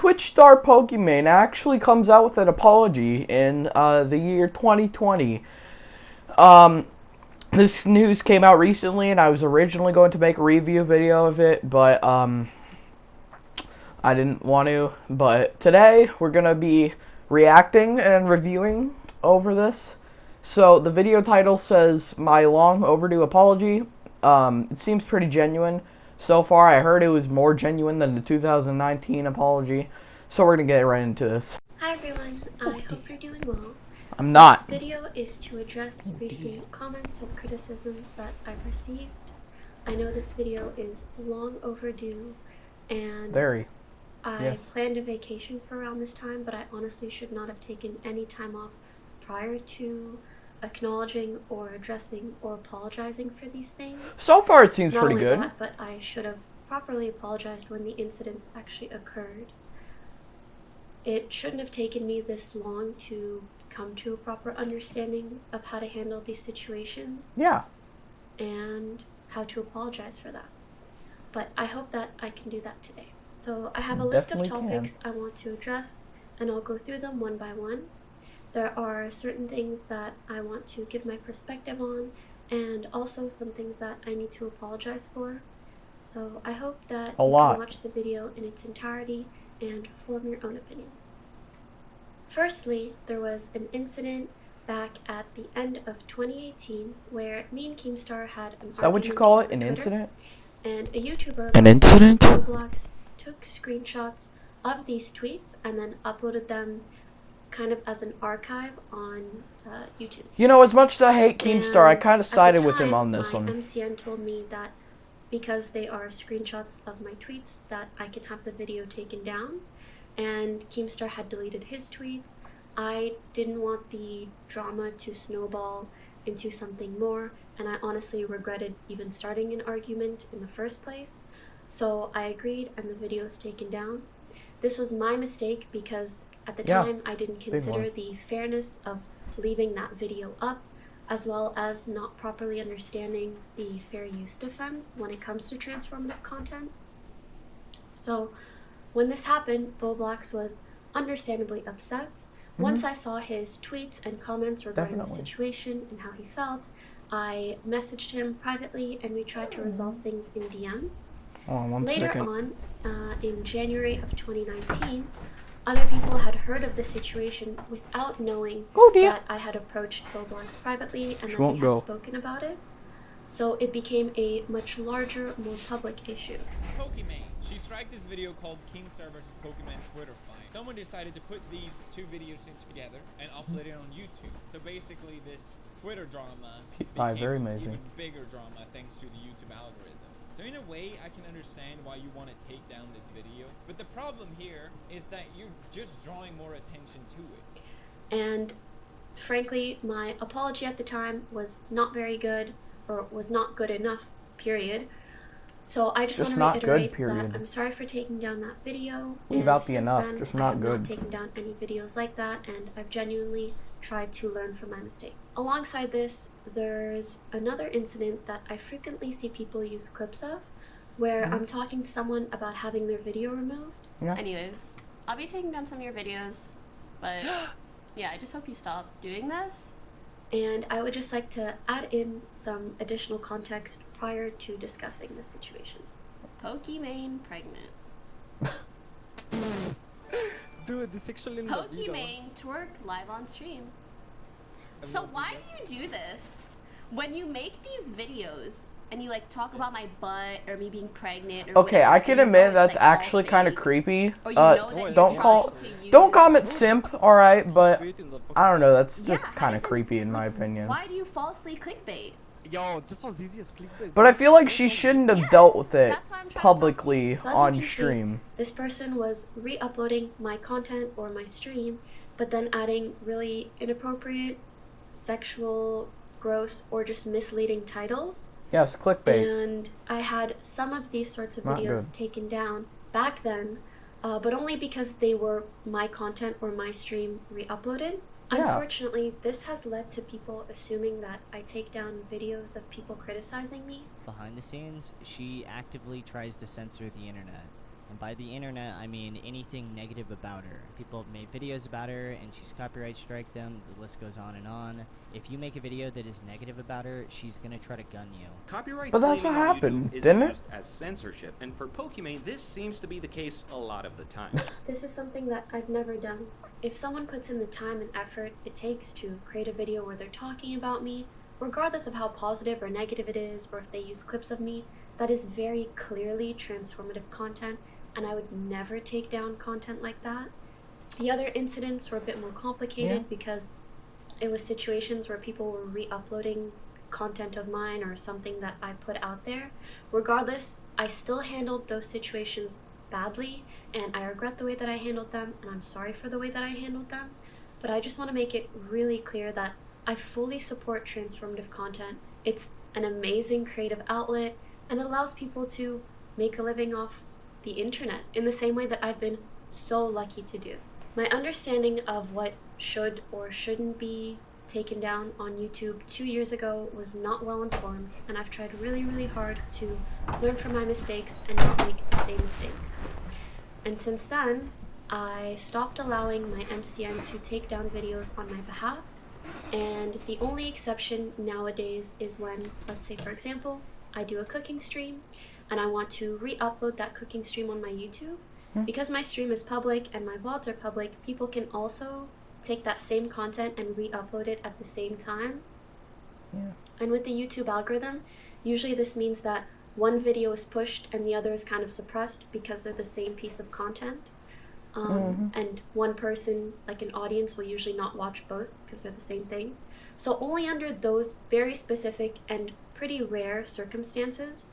Twitch star Pokimane actually comes out with an apology in the year 2020. Um, this news came out recently, and I was originally going to make a review video of it, but I didn't want to. But today we're gonna be reacting and reviewing over this. So the video title says "My long overdue apology." It seems pretty genuine. So far, I heard it was more genuine than the 2019 apology. So we're gonna get right into this. Hi everyone, I hope you're doing well. I'm not. This video is to address recent comments and criticisms that I've received. I know this video is long overdue, and I planned a vacation for around this time, but I honestly should not have taken any time off prior to acknowledging or addressing or apologizing for these things. So far it seems pretty good. Not only that, but I should have properly apologized when the incidents actually occurred. It shouldn't have taken me this long to come to a proper understanding of how to handle these situations. Yeah. And how to apologize for that. But I hope that I can do that today. So I have a list of topics I want to address, and I'll go through them one by one. There are certain things that I want to give my perspective on, and also some things that I need to apologize for. So I hope that you can watch the video in its entirety and form your own opinions. Firstly, there was an incident back at the end of 2018 where me and Keemstar had an Is that what you call it? An incident? And a YouTuber took screenshots of these tweets and then uploaded them kind of as an archive on YouTube. You know, as much as I hate Keemstar, I kind of sided with him on this one. MCN told me that because they are screenshots of my tweets that I can have the video taken down, and Keemstar had deleted his tweets. I didn't want the drama to snowball into something more, and I honestly regretted even starting an argument in the first place. So I agreed, and the video was taken down. This was my mistake because at the time I didn't consider the fairness of leaving that video up, as well as not properly understanding the fair use defense when it comes to transformative content. So when this happened, Boblax was understandably upset. Once I saw his tweets and comments regarding the situation and how he felt, I messaged him privately and we tried to resolve things in DMs. Later on, in January of 2019, other people had heard of the situation without knowing that I had approached Boblax privately and that we had spoken about it. So it became a much larger, more public issue. Pokimane. She striked this video called Keemstar vs. Pokimane Twitter fight. Someone decided to put these two videos together and upload it on YouTube. So basically this Twitter drama became even bigger drama thanks to the YouTube algorithm. So in a way, I can understand why you want to take down this video. But the problem here is that you're just drawing more attention to it. And frankly, my apology at the time was not very good, or was not good enough, period. So I just want to reiterate that I'm sorry for taking down that video. Leave out the enough, just not good. I have not taken down any videos like that, and I've genuinely tried to learn from my mistake. Alongside this, there's another incident that I frequently see people use clips of, where I'm talking to someone about having their video removed. Anyways, I'll be taking down some of your videos, but yeah, I just hope you stop doing this. And I would just like to add in some additional context prior to discussing the situation. Pokimane pregnant. Dude, the sexual in Pokimane twerked live on stream. So why do you do this? When you make these videos and you like talk about my butt or me being pregnant or okay, I can admit that's actually kind of creepy. Don't comment simp, alright, but I don't know, that's just kind of creepy in my opinion. Why do you falsely clickbait? Yo, this was the easiest clickbait. But I feel like she shouldn't have dealt with it publicly on stream. This person was re-uploading my content or my stream, but then adding really inappropriate, sexual, gross, or just misleading titles. Yes, clickbait. And I had some of these sorts of videos taken down back then, but only because they were my content or my stream re-uploaded. Unfortunately, this has led to people assuming that I take down videos of people criticizing me. Behind the scenes, she actively tries to censor the internet And by the internet, I mean anything negative about her. People have made videos about her, and she's copyright strike them. The list goes on and on. If you make a video that is negative about her, she's gonna try to gun you. Copyright But that's claiming what on happened, YouTube is didn't it? used as censorship, and for Pokimane, this seems to be the case a lot of the time. This is something that I've never done. If someone puts in the time and effort it takes to create a video where they're talking about me, regardless of how positive or negative it is, or if they use clips of me, that is very clearly transformative content, and I would never take down content like that. The other incidents were a bit more complicated because it was situations where people were re-uploading content of mine or something that I put out there. Regardless, I still handled those situations badly, and I regret the way that I handled them, and I'm sorry for the way that I handled them, but I just want to make it really clear that I fully support transformative content. It's an amazing creative outlet, and it allows people to make a living off the internet in the same way that I've been so lucky to do. My understanding of what should or shouldn't be taken down on YouTube 2 years ago was not well informed, and I've tried really hard to learn from my mistakes and not make the same mistakes. And since then, I stopped allowing my MCN to take down videos on my behalf, and the only exception nowadays is when, let's say for example, I do a cooking stream and I want to re-upload that cooking stream on my YouTube. Because my stream is public and my VODs are public, people can also take that same content and re-upload it at the same time. And with the YouTube algorithm, usually this means that one video is pushed and the other is kind of suppressed because they're the same piece of content. And one person, like an audience, will usually not watch both because they're the same thing. So only under those very specific and pretty rare circumstances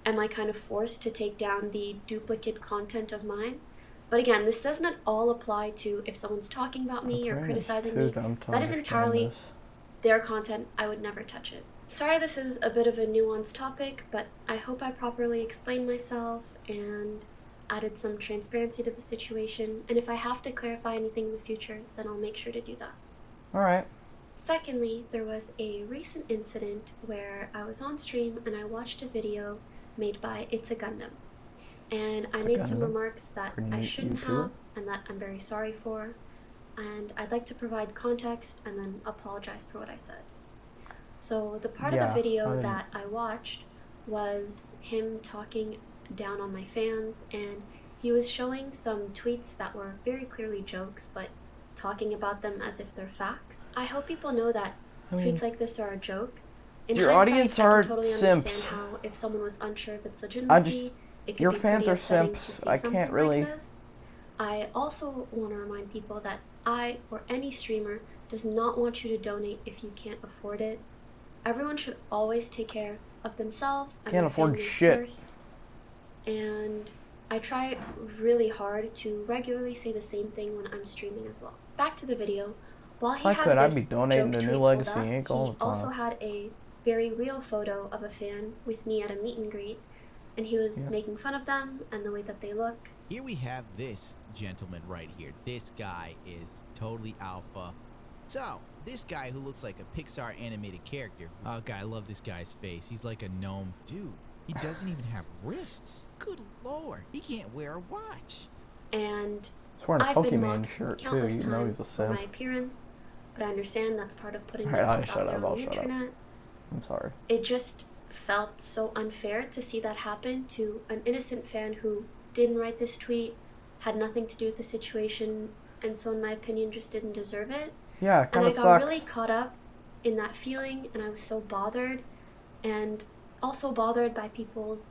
am I kind of forced to take down the duplicate content of mine. But again, this does not all apply to if someone's talking about me or criticizing me. That is entirely their content. I would never touch it. Sorry this is a bit of a nuanced topic, but I hope I properly explained myself and added some transparency to the situation. And if I have to clarify anything in the future, then I'll make sure to do that. Alright. Secondly, there was a recent incident where I was on stream and I watched a video made by It's a Gundam. And I made some remarks that I shouldn't have and that I'm very sorry for. And I'd like to provide context and then apologize for what I said. So the part of the video that I watched was him talking down on my fans, and he was showing some tweets that were very clearly jokes, but talking about them as if they're facts. I hope people know that tweets like this are a joke. In your hindsight, audience I are can totally simps. understand how if someone was unsure of its legitimacy, it could your be fans pretty are upsetting simps. to see I can't something really. like this. I also want to remind people that I or any streamer does not want you to donate if you can't afford it. Everyone should always take care of themselves and Can't their afford families shit. first. And I try really hard to regularly say the same thing when I'm streaming as well. Back to the video. While he If I had could, I'd this be donating joke to tweet New pulled Legacy up, Inc. all he the time. also had a very real photo of a fan with me at a meet and greet, and he was making fun of them and the way that they look. Here we have this gentleman right here. This guy is totally alpha. So, this guy who looks like a Pixar animated character. Oh, God, I love this guy's face. He's like a gnome. Dude, he doesn't even have wrists. Good Lord, he can't wear a watch. And He's wearing a I've been Pokimane mocked shirt too, countless even though he's times a for my simp. appearance, but I understand that's part of putting Alright, myself out there on the internet. I'm sorry. It just felt so unfair to see that happen to an innocent fan who didn't write this tweet, had nothing to do with the situation, and so in my opinion just didn't deserve it. Yeah, it And kind I of got sucks. really caught up in that feeling, and I was so bothered, and also bothered by people's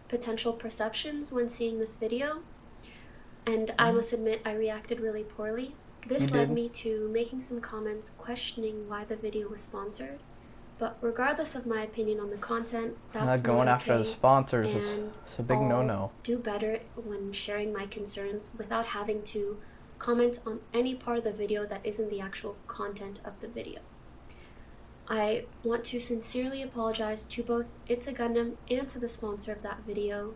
potential perceptions when seeing this video. And I must admit, I reacted really poorly. This led me to making some comments questioning why the video was sponsored. But regardless of my opinion on the content, that's going not after okay, the sponsors is and it's a big I'll no-no. do better when sharing my concerns without having to comment on any part of the video that isn't the actual content of the video. I want to sincerely apologize to both It's a Gundam and to the sponsor of that video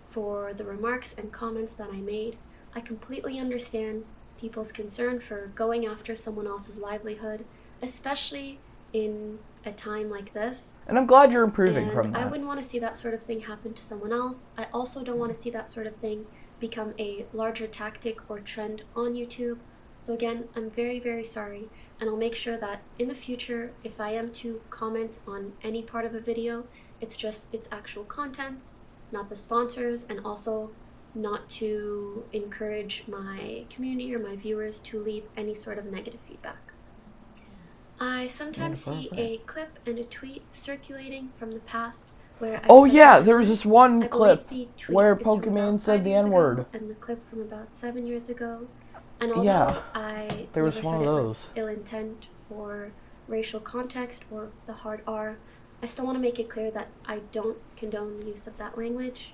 for the remarks and comments that I made. I completely understand people's concern for going after someone else's livelihood, especially in a time like this. And I'm glad you're improving And from that. I wouldn't want to see that sort of thing happen to someone else. I also don't want to see that sort of thing become a larger tactic or trend on YouTube. So again, I'm very, very sorry, and I'll make sure that in the future, if I am to comment on any part of a video, it's just its actual contents, not the sponsors, and also not to encourage my community or my viewers to leave any sort of negative feedback. I sometimes see a clip and a tweet circulating from the past where oh yeah, there was this one clip where Pokimane said the N-word. And the clip from about 7 years ago. And although Yeah, I there was never one said of it those. with ill intent or racial context or the hard R, I still want to make it clear that I don't condone the use of that language,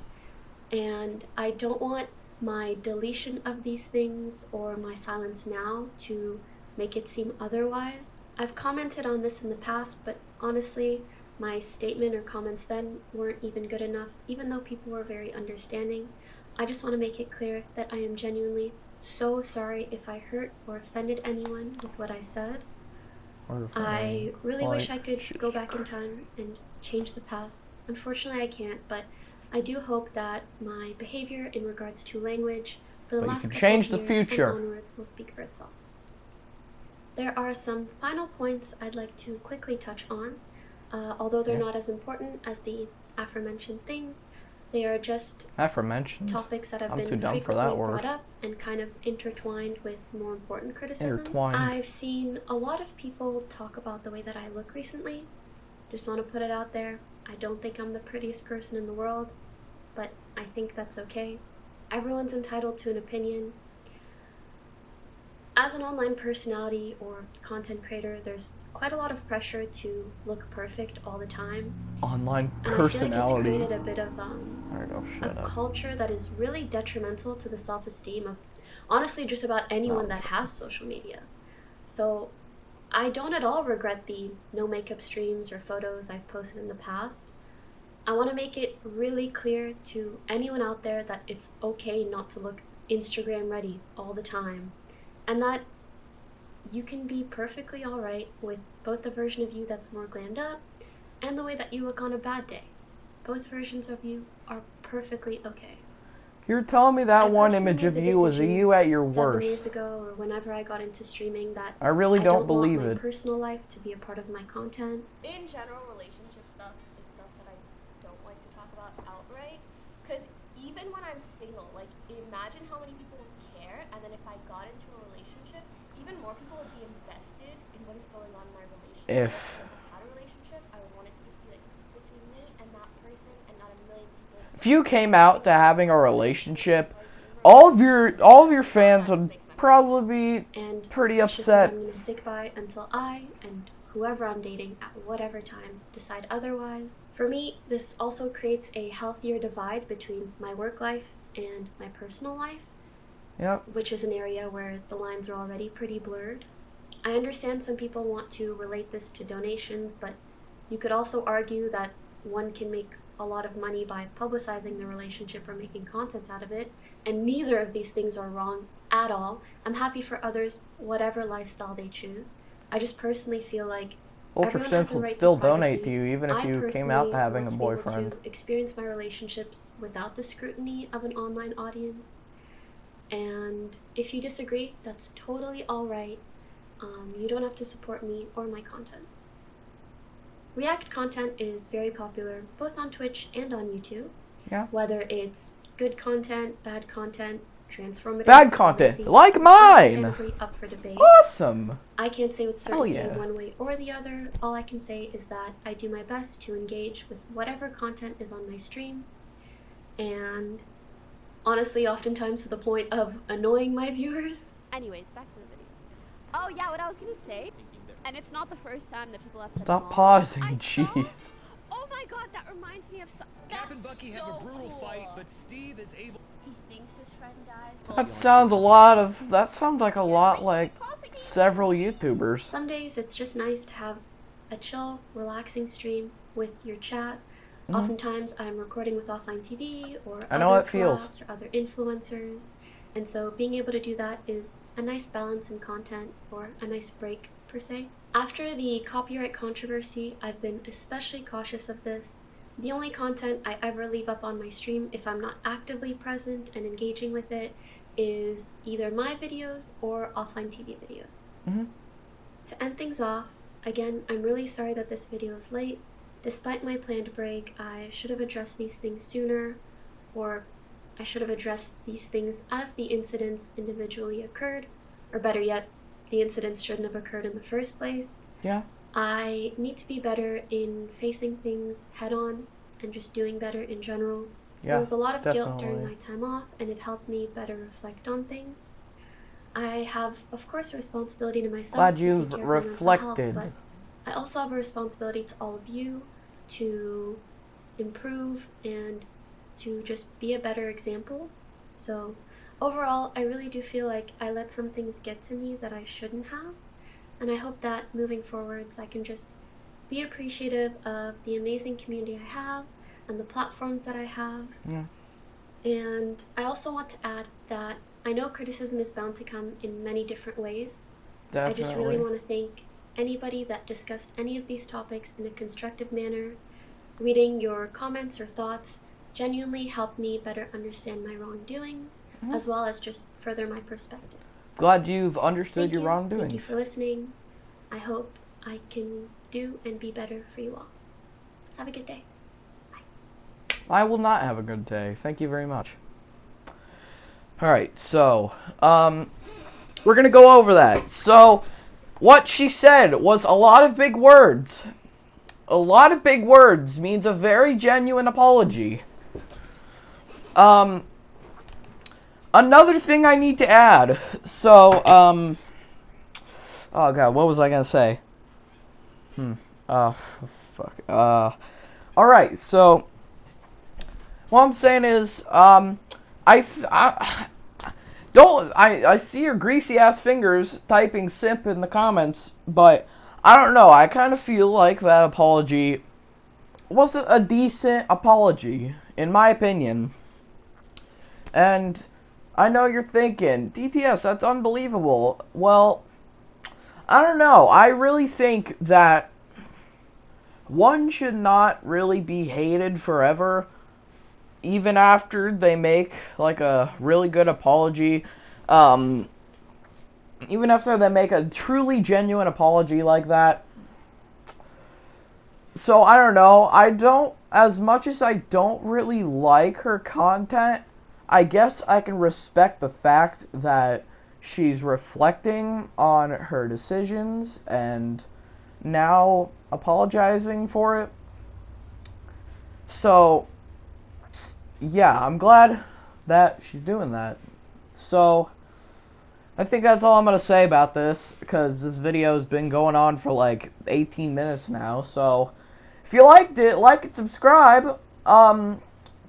and I don't want my deletion of these things or my silence now to make it seem otherwise. I've commented on this in the past, but honestly, my statement or comments then weren't even good enough, even though people were very understanding. I just want to make it clear that I am genuinely so sorry if I hurt or offended anyone with what I said. I really wish I could go back in time and change the past. Unfortunately, I can't, but I do hope that my behavior in regards to language for the last couple change of the years future. and onwards will speak for itself. There are some final points I'd like to quickly touch on. Although they're not as important as the aforementioned things, they are just topics that have been frequently brought up and kind of intertwined with more important criticisms. I've seen a lot of people talk about the way that I look recently. Just want to put it out there. I don't think I'm the prettiest person in the world, but I think that's okay. Everyone's entitled to an opinion. As an online personality or content creator, there's quite a lot of pressure to look perfect all the time. Online and personality. I feel like it's created a bit of a culture that is really detrimental to the self-esteem of honestly just about anyone that has social media. So I don't at all regret the no makeup streams or photos I've posted in the past. I want to make it really clear to anyone out there that it's okay not to look Instagram ready all the time, and that you can be perfectly alright with both the version of you that's more glammed up and the way that you look on a bad day. Both versions of you are perfectly okay. You're telling me that one image of you was you at your 7 years worst. ago, or whenever I got into streaming, that I really don't believe want my it. personal life to be a part of my content. In general, relationship stuff is stuff that I don't like to talk about outright. Because even when I'm single, like, imagine how many people care, and then if I got into a relationship, even more people would be invested in what is going on in my relationship. If I had a relationship, I would want it to just be like between me and that person, and not a million people. If you came out to having a relationship, all of your fans would probably be pretty upset. I'm gonna stick by until I and whoever I'm dating at whatever time decide otherwise. For me, this also creates a healthier divide between my work life and my personal life. Yep. Which is an area where the lines are already pretty blurred. I understand some people want to relate this to donations, but you could also argue that one can make a lot of money by publicizing the relationship or making content out of it, and neither of these things are wrong at all. I'm happy for others, whatever lifestyle they choose. I just personally feel like Ultra Simp would still donate to you even if you came out to having a boyfriend. I want to experience my relationships without the scrutiny of an online audience. And if you disagree, that's totally alright. You don't have to support me or my content. React content is very popular both on Twitch and on YouTube. Yeah. Whether it's good content, bad content, transformative, bad content, like mine! Up for debate. Awesome! I can't say with certainty one way or the other. All I can say is that I do my best to engage with whatever content is on my stream. And honestly, oftentimes to the point of annoying my viewers. Anyways, back to the video. Oh yeah, what I was gonna say, and it's not the first time that people have said Stop pausing, jeez. Oh my god, that reminds me of something. Cap and Bucky have a brutal fight, but Steve is able. He thinks his friend dies. That sounds like a lot like several YouTubers. Some days it's just nice to have a chill, relaxing stream with your chat. Oftentimes I'm recording with offline TV or other collabs or other influencers, and so being able to do that is a nice balance in content, or a nice break per se. After the copyright controversy, I've been especially cautious of this, The only content I ever leave up on my stream, if I'm not actively present and engaging with it, is either my videos or offline TV videos. Mm-hmm. To end things off, again, I'm really sorry that this video is late. Despite my planned break, I should have addressed these things sooner, or I should have addressed these things as the incidents individually occurred, or better yet, the incidents shouldn't have occurred in the first place. Yeah. I need to be better in facing things head on and just doing better in general. Yeah, There was a lot of guilt during definitely. my time off, and it helped me better reflect on things. I have, of course, a responsibility to myself Glad to you've take care of my mental health, reflected. but I also have a responsibility to all of you to improve and to just be a better example. So overall, I really do feel like I let some things get to me that I shouldn't have, and I hope that moving forwards I can just be appreciative of the amazing community I have and the platforms that I have. Yeah. And I also want to add that I know criticism is bound to come in many different ways. Definitely. I just really want to thank anybody that discussed any of these topics in a constructive manner. Reading your comments or thoughts genuinely helped me better understand my wrongdoings, as well as just further my perspective. Glad you've understood Thank your you. wrongdoings. Thank you for listening. I hope I can do and be better for you all. Have a good day. I will not have a good day. Thank you very much. Alright, so, we're gonna go over that. So, what she said was a lot of big words. A lot of big words means a very genuine apology. Another thing I need to add. So, oh god, what was I gonna say? Fuck. Alright, so, what I'm saying is, I see your greasy ass fingers typing simp in the comments, but I don't know, I kind of feel like that apology wasn't a decent apology, in my opinion. And I know you're thinking, DTS, that's unbelievable. Well, I don't know, I really think that one should not really be hated forever, even after they make, like, a really good apology. Even after they make a truly genuine apology like that. So, I don't know. As much as I don't really like her content, I guess I can respect the fact that she's reflecting on her decisions and now apologizing for it. So, yeah, I'm glad that she's doing that. So, I think that's all I'm going to say about this, because this video has been going on for like 18 minutes now. So, if you liked it, like and subscribe.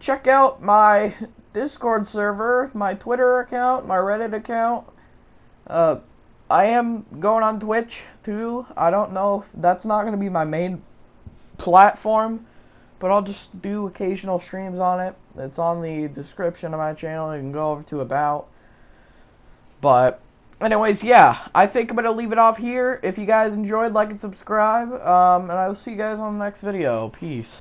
Check out my Discord server, my Twitter account, my Reddit account. I am going on Twitch, too. I don't know if that's not going to be my main platform, but I'll just do occasional streams on it. It's on the description of my channel. You can go over to About. But, anyways, yeah. I think I'm going to leave it off here. If you guys enjoyed, like and subscribe. And I will see you guys on the next video. Peace.